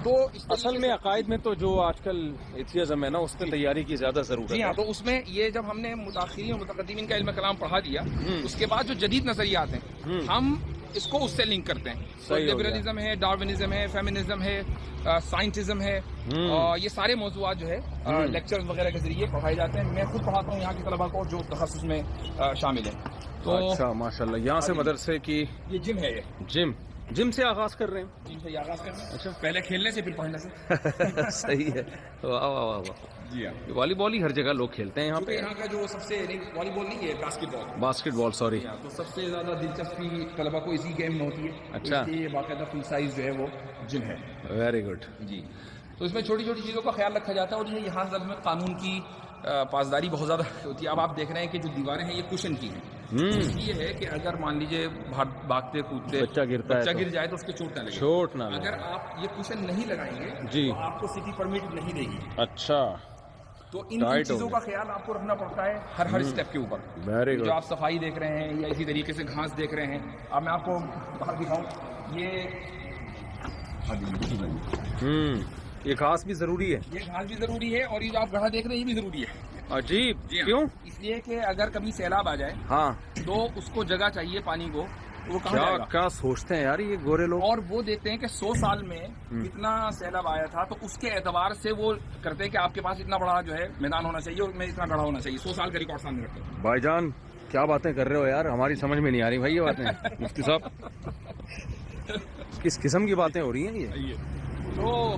تو اصل میں عقائد میں تو جو آج کل ایتھیزم ہے نا، اس پہ تیاری کی زیادہ ضرورت جی ہاں، ہے. تو اس میں یہ جب ہم نے متاخرین اور متقدمین کا علم کلام پڑھا دیا، اس کے بعد جو جدید نظریات ہیں ہم اس کو اس سے لنک کرتے ہیں. تو صحیح ہو گیا. لبرلزم ہے، ڈارونزم ہے، فیمنزم ہے، سائنٹزم ہے، اور یہ سارے موضوعات جو ہے لیکچرز وغیرہ کے ذریعے پڑھائے جاتے ہیں. میں خود پڑھاتا ہوں یہاں کے طلباء کو جو تخصص میں شامل ہیں. تو اچھا ماشاء اللہ. یہاں سے مدرسے کی یہ جم ہے، یہ جم سے آغاز کر رہے ہیں. جم سے یہ آغاز کرنا ہے. اچھا. پہلے کھیلنے سے پھر پڑھنے سے. صحیح ہے. واہ واہ واہ واہ. جی ہاں، والی بال ہی ہر جگہ لوگ کھیلتے ہیں یہاں کیونکہ پہ. یہاں کا جو سب سے والی بال نہیں ہے، باسکٹ بال سوری. تو سب سے زیادہ دلچسپی طلبا کو اسی گیم میں ہوتی ہے. اچھا. یہ باقاعدہ فل سائز جو ہے وہ جم ہے. Very good. جی، تو اس میں چھوٹی چھوٹی چیزوں کا خیال رکھا جاتا ہے. اور یہاں اصل میں قانون کی پاسداری بہت زیادہ ہوتی ہے. اب آپ دیکھ رہے ہیں کہ جو دیواریں ہیں یہ کشن کی ہیں. یہ ہے کہ اگر مان لیجیے بھاگتے کودتے بچہ گر جائے تو اس کے چوٹ نہ لگے. چوٹ نہ لگے. اگر آپ یہ کشن نہیں لگائیں گے جی تو آپ کو سٹی پرمٹ نہیں دے گی. اچھا. تو ان چیزوں کا خیال آپ کو رکھنا پڑتا ہے ہر اسٹیپ کے اوپر. ویری جو گڈ. آپ صفائی دیکھ رہے ہیں یا اسی طریقے سے گھاس دیکھ رہے ہیں. اب میں آپ کو باہر دکھاؤں، یہ گھاس بھی ضروری ہے. یہ گھاس بھی ضروری ہے، اور یہ جو آپ گڑھا دیکھ رہے ہیں یہ بھی ضروری ہے. عجیب. جی ہاں. کیوں؟ اس لیے کہ اگر کبھی سیلاب آ جائے ہاں. تو اس کو جگہ چاہیے پانی کو، وہ کہاں جائے گا؟ کیا سوچتے ہیں یار یہ گورے لوگ. اور وہ دیکھتے ہیں کہ 100 سال میں کتنا سیلاب آیا تھا، تو اس کے اعتبار سے وہ کرتے ہیں کہ آپ کے پاس اتنا بڑا جو ہے میدان ہونا چاہیے اور میں اتنا بڑا ہونا چاہیے. 100 سال کا ریکارڈ سامنے رکھتے ہیں. بھائی جان کیا باتیں کر رہے ہو یار، ہماری سمجھ میں نہیں آ رہی بھائی یہ باتیں. مفتی صاحب کس قسم کی باتیں ہو رہی ہیں یہ؟ تو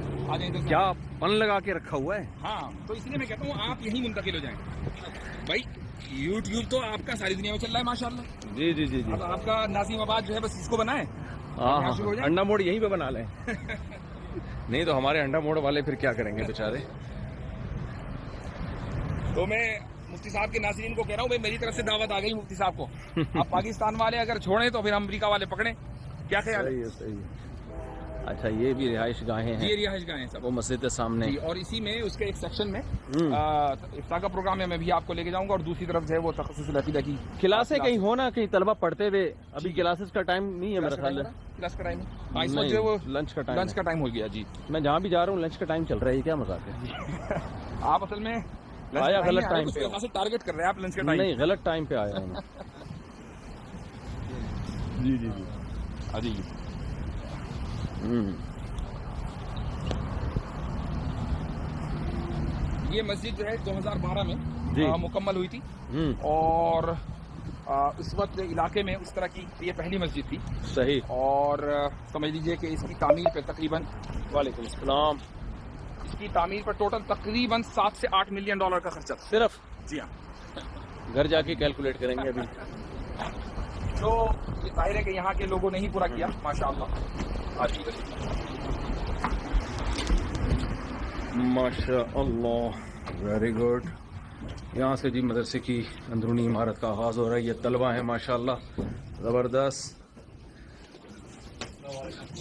کیا پن لگا کے رکھا ہوا ہے؟ ہاں، تو اس لیے میں کہتا ہوں آپ یہیں منتقل ہو جائیں. بھائی یوٹیوب تو آپ کا ساری دنیا میں چل رہا ہے ماشاءاللہ. جی جی جی جی. اب آپ کا ناظم آباد جو ہے بس اس کو بنائیں. ہاں انڈا موڑ یہیں پہ بنا لیں. نہیں تو ہمارے انڈا موڑ والے پھر کیا کریں گے بیچارے. تو میں مفتی صاحب کے ناظرین کو کہہ رہا ہوں، بھائی میری طرف سے دعوت آ گئی مفتی صاحب کو. اب پاکستان والے اگر چھوڑیں تو پھر امریکہ والے پکڑیں. کیا خیال ہے؟ صحیح ہے. اچھا یہ بھی رہائش گاہیں ہیں. یہ رہائش گاہیں سب وہ مسجد کے سامنے. اور اسی میں اس کے ایک سیکشن میں افطار کا پروگرام ہے، میں بھی آپ کو لے کے جاؤں گا. اور دوسری طرف جو ہے وہ تخصص العقیدہ کی کلاسیں کہیں ہونا، کہیں طلبہ پڑھتے ہوئے. ابھی کلاسز کا ٹائم نہیں ہے میرا خیال ہے. کلاس کا ٹائم ہے اس وقت جو ہے وہ لنچ کا ٹائم. لنچ کا ٹائم ہو گیا. جی میں جہاں بھی جا رہا ہوں لنچ کا ٹائم چل رہا ہے. یہ کیا مذاق ہے؟ آپ اصل میں آیا غلط ٹائم پہ. ٹارگیٹ کر رہے ہیں آپ لنچ کا ٹائم. نہیں غلط ٹائم پہ آیا ہوں. جی جی جی. ہاں جی. یہ مسجد جو ہے 2012 میں مکمل ہوئی تھی. اور اس وقت علاقے میں اس طرح کی یہ پہلی مسجد تھی. صحیح. اور سمجھ لیجئے کہ اس کی تعمیر پہ تقریباً وعلیکم السلام. اس کی تعمیر پر ٹوٹل تقریباً 7 سے 8 ملین ڈالر کا خرچہ تھا صرف. جی ہاں. گھر جا کے کیلکولیٹ کریں گے ابھی. تو یہ ظاہر ہے کہ یہاں کے لوگوں نے ہی پورا کیا ماشاءاللہ. ماشاء اللہ ویری گڈ. یہاں سے جی مدرسے کی اندرونی عمارت کا آغاز ہو رہا ہے. یہ طلبہ ہیں ماشاءاللہ زبردست.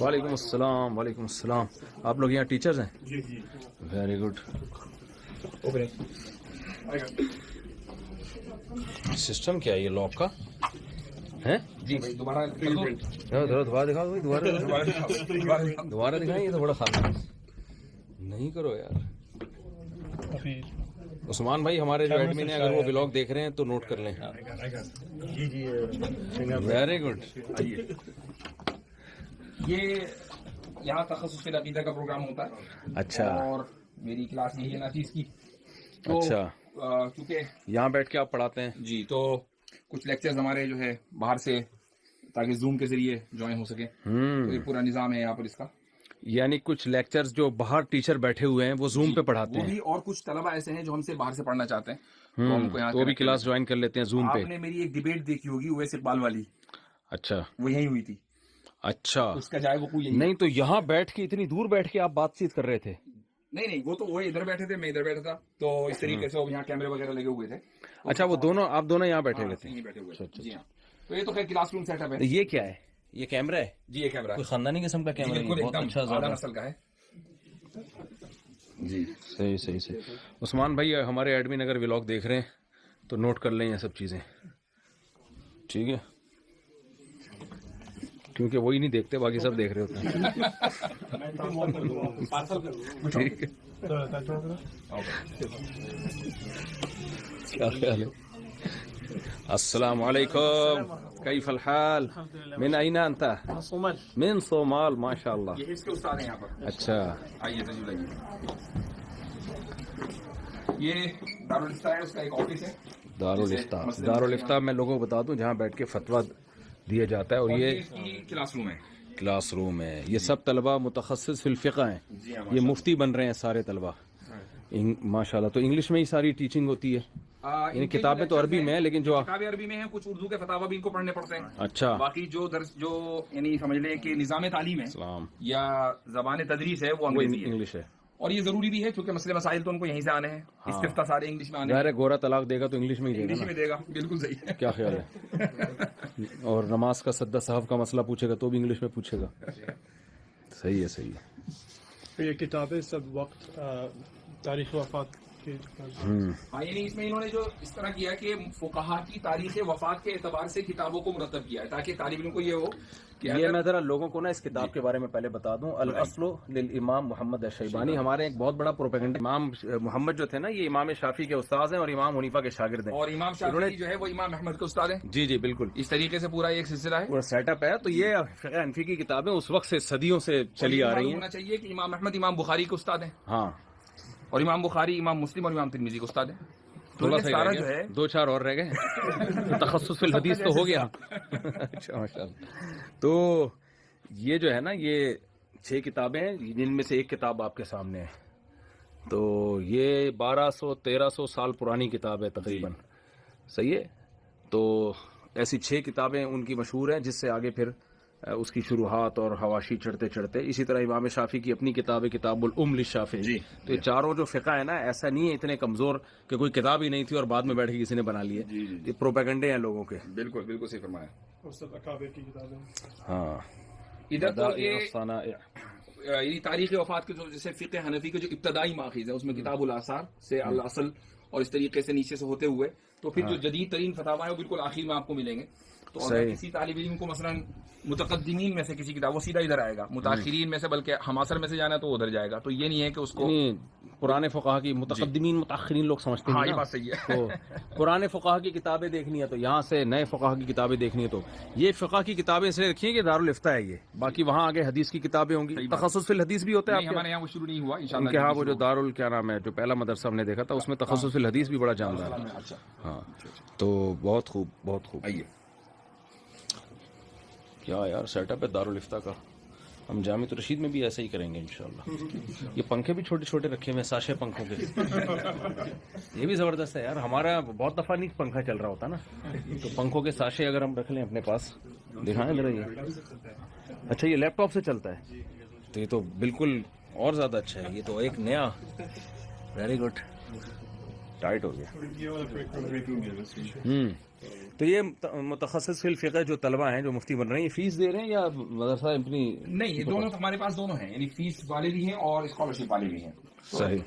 وعلیکم السلام. وعلیکم السلام. آپ لوگ یہاں ٹیچرز ہیں؟ جی جی. Very good. سسٹم کیا ہے یہ لاک کا ہے؟ جی دوبارہ دوبارہ دکھا دو. دوبارہ دکھائیں. یہ تو بڑا خاص نہیں کرو یار. عثمان بھائی ہمارے جو ایڈمن ہیں اگر وہ ولاگ دیکھ رہے ہیں تو نوٹ کر لیں. جی جی. Very good. یہ یہاں تخصص العقیدہ کا پروگرام ہوتا ہے. اچھا. اور میری کلاس یہی ہے نافیس کی. اچھا. کیونکہ یہاں بیٹھ کے آپ پڑھاتے ہیں؟ جی. تو کچھ لیکچرز ہمارے جو ہے باہر سے تاکہ زوم کے ذریعے جوائن ہو سکے. تو یہ پورا نظام ہے یہاں پر اس کا. یعنی کچھ لیکچرز جو باہر ٹیچر بیٹھے ہوئے ہیں وہ زوم پہ پڑھاتے ہیں. اور کچھ طلبہ ایسے ہیں جو ہم سے باہر سے پڑھنا چاہتے ہیں تو وہ بھی کلاس جوائن کر لیتے ہیں زوم پہ. آپ نے میری ایک ڈیبیٹ دیکھی ہوگی اویس اقبال والی. اچھا. وہ یہی ہوئی تھی. اچھا. اس کا جائے وہ نہیں تو یہاں بیٹھ کے اتنی دور بیٹھ کے آپ بات چیت کر رہے تھے؟ نہیں وہ تو وہ ادھر بیٹھے تھے میں ادھر بیٹھا تھا. تو اس طریقے سے یہاں کیمرے وغیرہ لگے ہوئے تھے. اچھا وہ دونوں آپ دونوں یہاں بیٹھے ہوئے تھے؟ جی ہاں. تو یہ تو خیر کلاس روم سیٹ اپ ہے. یہ کیا ہے؟ یہ کیمرہ ہے؟ جی یہ کیمرہ کوئی خاندانی قسم کا کیمرہ ہے. بہت اچھا زیادہ نسل کا ہے. جی صحیح. عثمان بھائی ہمارے ایڈمن اگر ولاگ دیکھ رہے ہیں تو نوٹ کر لیں یہ سب چیزیں. ٹھیک ہے. کیونکہ وہی نہیں دیکھتے, باقی سب دیکھ رہے ہوتے ہیں. ٹھیک ہے, کیا خیال ہے؟ السلام علیکم, کیف الحال؟ من این انت؟ صومال. من صومال, ماشاء اللہ. یہ اس کے استاد ہیں یہاں پر. اچھا, آئیے تشریف لائیے. یہ دارالفتہ ہے, اس کا ایک آفس ہے. دارالفتہ. دارالفتہ میں لوگوں کو بتا دوں جہاں بیٹھ کے فتویٰ دیا جاتا ہے, اور یہ اس کی کلاس روم ہے. کلاس روم ہے. یہ سب طلبہ متخصص فی الفقہ ہیں, یہ مفتی بن رہے ہیں سارے طلبہ ماشاءاللہ. تو انگلش میں ہی ساری ٹیچنگ ہوتی ہے, یعنی کتابیں تو عربی میں ہیں لیکن جو کتابیں عربی میں ہیں, کچھ اردو کے فتاوی بھی ان کو پڑھنے پڑتے ہیں. اچھا, باقی جو درس جو یعنی سمجھ لیں کہ نظام تعلیم ہے سلام یا زبان تدریس ہے وہ وہ انگریزی ہے. انگلش ہے. اور یہ ضروری بھی ہے کیونکہ مسئلے مسائل تو ان کو یہیں سے آنے ہیں. استفتاء سارے انگلش میں آنے ہیں. ظاہر ہے گورا طلاق دے گا تو انگلش میں ہی دے انگلش گا میں دے گا. بالکل صحیح ہے. نا, کیا خیال ہے؟ اور نماز کا سجدہ صاحب کا مسئلہ پوچھے گا تو بھی انگلش میں پوچھے گا. صحیح ہے, صحیح ہے. یہ کتابیں سب وقت تاریخ وفات کی. ہاں, یعنی اس میں انہوں نے جو اس طرح کیا کہ فقہا کی تاریخ وفات کے اعتبار سے کتابوں کو مرتب کیا ہے تاکہ طالب علم کو یہ ہو کہ یہ میں ذرا لوگوں کو نا اس کتاب کے بارے میں پہلے بتا دوں. الاصل للامام محمد الشیبانی, ہمارے ایک بہت بڑا پروپیگنڈا. امام محمد جو تھے نا, یہ امام شافعی کے استاد ہیں اور امام حنیفہ کے شاگرد ہیں. اور امام شافعی جو ہے وہ امام احمد کے استاد ہیں. جی جی بالکل, اس طریقے سے پورا ایک سلسلہ ہے, پورا سیٹ اپ ہے. تو یہ فقہ حنفی کی کتابیں اس وقت سے صدیوں سے چلی آ رہی ہیں. ہونا چاہیے کہ امام احمد امام بخاری کے استاد ہیں, ہاں, اور امام بخاری امام مسلم اور امام ترمذی کے استاد ہیں. تھوڑا یہ سا سارا جو ہے 2-4 اور رہ گئے. تخصص فی الحدیث تو ہو گیا. اچھا ماشاء اللہ. تو یہ جو ہے نا, یہ 6 کتابیں ہیں جن میں سے ایک کتاب آپ کے سامنے ہے. تو یہ 1200-1300 سال پرانی کتاب ہے تقریباً. صحیح ہے. تو ایسی 6 کتابیں ان کی مشہور ہیں, جس سے آگے پھر اس کی شروحات اور حواشی چڑھتے چڑھتے. اسی طرح امام شافعی کی اپنی کتاب ہے کتاب الام للشافعی. تو یہ چاروں جو فقہ ہے نا, ایسا نہیں ہے اتنے کمزور کہ کوئی کتاب ہی نہیں تھی اور بعد میں بیٹھ کے کسی نے بنا لی ہے. یہ پروپیگنڈے ہیں لوگوں کے. بالکل بالکل صحیح فرمایا. اور سب اکابر کی کتابیں. ہاں, ادھر تو یہ یعنی تاریخ وفات کے جو جیسے فقہ حنفی کے جو ابتدائی ماخذ ہے اس میں کتاب الاثار سے الاصل اور اس طریقے سے نیچے سے ہوتے ہوئے تو پھر جو جدید ترین فتاوی ہیں وہ بالکل آخر میں آپ کو ملیں گے. تو اگر کسی طالب علم کو مثلا متقدمین میں سے کسی کتاب وہ سیدھا ادھر آئے گا, متاخرین میں سے بلکہ ہماثر میں سے جانا تو ادھر جائے گا. تو یہ نہیں ہے کہ اس کو پرانے فقہا کی متقدمین متاخرین لوگ سمجھتے ہیں. ہاں, یہ بات صحیح ہے. تو پرانے فقہا کی کتابیں دیکھنی ہے تو یہاں سے, نئے فقہا کی کتابیں دیکھنی ہے تو یہ فقہ کی کتابیں اس لیے رکھیے کہ دارالفتہ ہے یہ. باقی وہاں آگے حدیث کی کتابیں ہوں گی. تخصص فی الحدیث بھی ہوتا ہے ہمارے یہاں وہ شروع نہیں ہوا انشاءاللہ. ہاں, وہ جو دارال کیا نام ہے جو پہلا مدرسہ ہم نے دیکھا تھا اس میں تخصص فی الحدیث بھی بڑا جاندار ہے. ہاں, تو بہت خوب, بہت خوب. آئیے کیا یار سیٹ اپ ہے دارالفتہ کا. ہم جامع رشید میں بھی ایسا ہی کریں گے انشاءاللہ. یہ پنکھے بھی چھوٹے چھوٹے رکھے ہوئے, ساشے پنکھوں کے. یہ بھی زبردست ہے یار. ہمارا بہت دفعہ نہیں پنکھا چل رہا ہوتا نا, تو پنکھوں کے ساشے اگر ہم رکھ لیں اپنے پاس, دکھائیں ذرا یہ. اچھا, یہ لیپ ٹاپ سے چلتا ہے تو یہ تو بالکل اور زیادہ اچھا ہے. یہ تو ایک نیا, ویری گڈ, ٹائٹ ہو گیا. تو یہ متخصص فی الفقہ جو طلبہ ہیں جو مفتی بن رہے ہیں, یہ فیس دے رہے ہیں یا مدرسہ اپنی؟ نہیں, یہ دونوں ہمارے پاس دونوں ہیں, یعنی فیس والے بھی ہیں اور اسکالرشپ والے بھی ہیں. صحیح.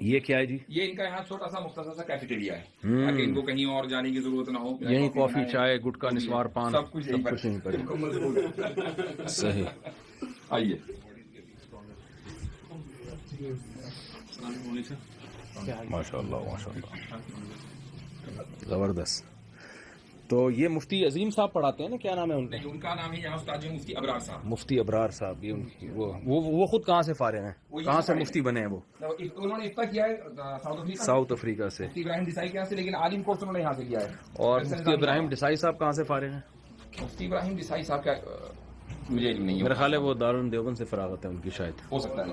یہ کیا ہے جی؟ یہ ان کا یہاں چھوٹا سا مختصر سا کیفیٹیریا ہے تاکہ ان کو کہیں اور جانے کی ضرورت نہ ہو. یہیں کافی, چائے, گٹکا, نسوار, پان سب کچھ یہیں پر. صحیح. آئیے ماشاء اللہ ماشاء اللہ, زبردست. تو یہ مفتی عظیم صاحب پڑھاتے ہیں نا, کیا نام ہے ان کا؟ ان کا نام ہے یہاں استاد مفتی ابرار صاحب. مفتی ابرار صاحب. یہ ان کی وہ خود کہاں سے فارغ ہیں, کہاں سے مفتی بنے ہیں وہ؟ انہوں نے افتاح کیا ہے ساؤتھ افریقہ سے. مفتی ابراہیم ڈسائی کے یہاں سے, لیکن عالم کورس انہوں نے یہاں سے کیا ہے. اور مفتی ابراہیم ڈسائی صاحب کہاں سے فارغ ہیں؟ مفتی ابراہیم ڈسائی صاحب کا مجھے علم نہیں ہے. میرا خیال ہے وہ دارالعلوم دیوبند سے فراغت ہے ان کی شاید. ہو سکتا ہے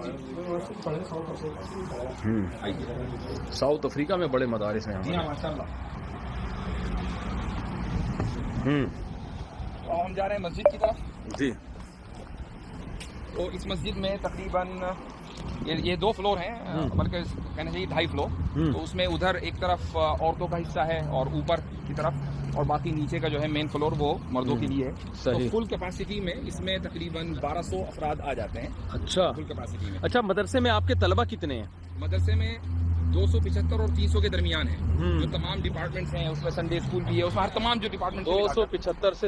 جی. ساؤتھ افریقہ میں بڑے مدارس ہیں جی ہاں ماشاء اللہ. ہم جا رہے ہیں مسجد کی طرف. جی. تو اس مسجد میں تقریباً یہ 2 فلور ہیں, بلکہ کہنا چاہیے 2.5 فلور. تو اس میں ادھر ایک طرف عورتوں کا حصہ ہے اور اوپر کی طرف, اور باقی نیچے کا جو ہے مین فلور وہ مردوں کے لیے ہے. تو فل کیپیسٹی میں اس میں تقریباً 1200 افراد آ جاتے ہیں. اچھا, فل کیپیسٹی میں. اچھا, مدرسے میں آپ کے طلبہ کتنے ہیں؟ مدرسے میں 275 اور 300 کے درمیان ہیں. جو تمام ڈپارٹمنٹس ہیں اس میں سنڈے اسکول بھی ہے, اس میں ہر تمام جو ڈپارٹمنٹ 275 سے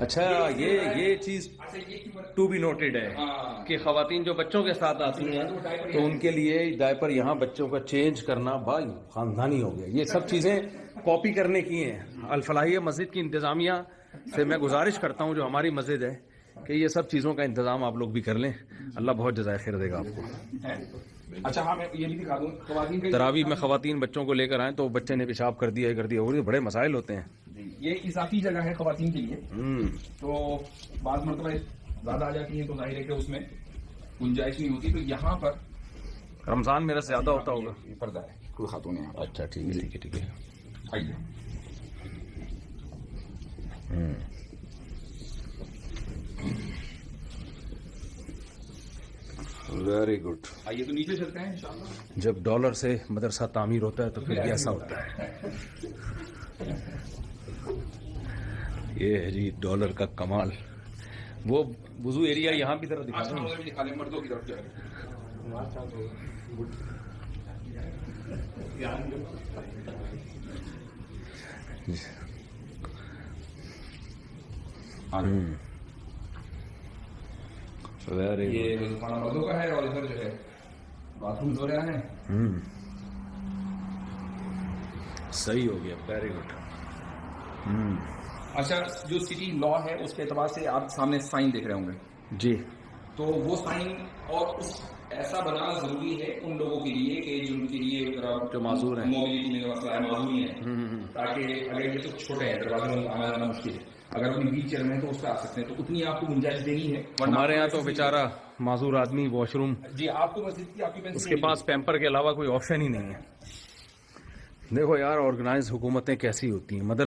اچھا یہ چیز ٹو بی نوٹڈ ہے کہ خواتین جو بچوں کے ساتھ آتی ہیں تو ان کے لیے ڈائپر یہاں بچوں کا چینج کرنا بھائی خاندانی ہو گیا. یہ سب چیزیں کاپی کرنے کی ہیں. الفلاحیہ مسجد کی انتظامیہ سے میں گزارش کرتا ہوں جو ہماری مسجد ہے کہ یہ سب چیزوں کا انتظام آپ لوگ بھی کر لیں. اللہ بہت جزائے خیر دے گا آپ کو. اچھا ہاں میں یہ بھی دکھا دوں خواتین کے تراویح میں خواتین بچوں کو لے کر آئیں تو بچے نے پیشاب کر دیا اور یہ بڑے مسائل ہوتے ہیں. یہ اضافی جگہ ہے خواتین کے لیے, تو بعض مرتبہ زیادہ آ جاتی ہیں تو ظاہر ہے کہ اس میں گنجائش نہیں ہوتی, تو یہاں پر رمضان میرا زیادہ ہوتا ہوگا. یہ پردہ ہے, کوئی خاتون ہے. اچھا ٹھیک ہے ٹھیک ہے ٹھیک ہے. آئیے ویری گڈ. آئیے تو نیچے چلتے ہیں انشاءاللہ. جب ڈالر سے مدرسہ تعمیر ہوتا ہے تو پھر ایسا ہوتا ہے. یہ ہے جی ڈالر کا کمال. وہ وضو ایریا یہاں کی طرف دکھا دیں. دکھا لیں مردوں کی طرف. یہ کھانا مردوں کا ہے اور ادھر جو ہے باتھ روم ہو رہے ہیں. صحیح ہو گیا. Very good. اچھا جو سٹی لا ہے اس کے اعتبار سے آپ سامنے سائن دیکھ رہے ہوں گے جی. تو وہ سائن اور اس ایسا بنانا ضروری ہے ان لوگوں کے لیے کہ جن کے لیے جو معذور ہیں, موبلٹی میں مسئلہ ہے, معذور ہیں, تاکہ اگر یہ تو چھوٹے ہیں دروازے میں آنا جانا مشکل ہے, اگر اپنی ویل چیئر میں تو اس پہ آ سکتے ہیں, تو اتنی آپ کو گنجائش دینی ہے. ہمارے یہاں تو بیچارہ معذور آدمی واش روم جی آپ کو مسجد کی آکوپینسی اس کے پاس پیمپر کے علاوہ کوئی آپشن ہی نہیں ہے. دیکھو یار آرگنائز حکومتیں کیسی ہوتی ہیں.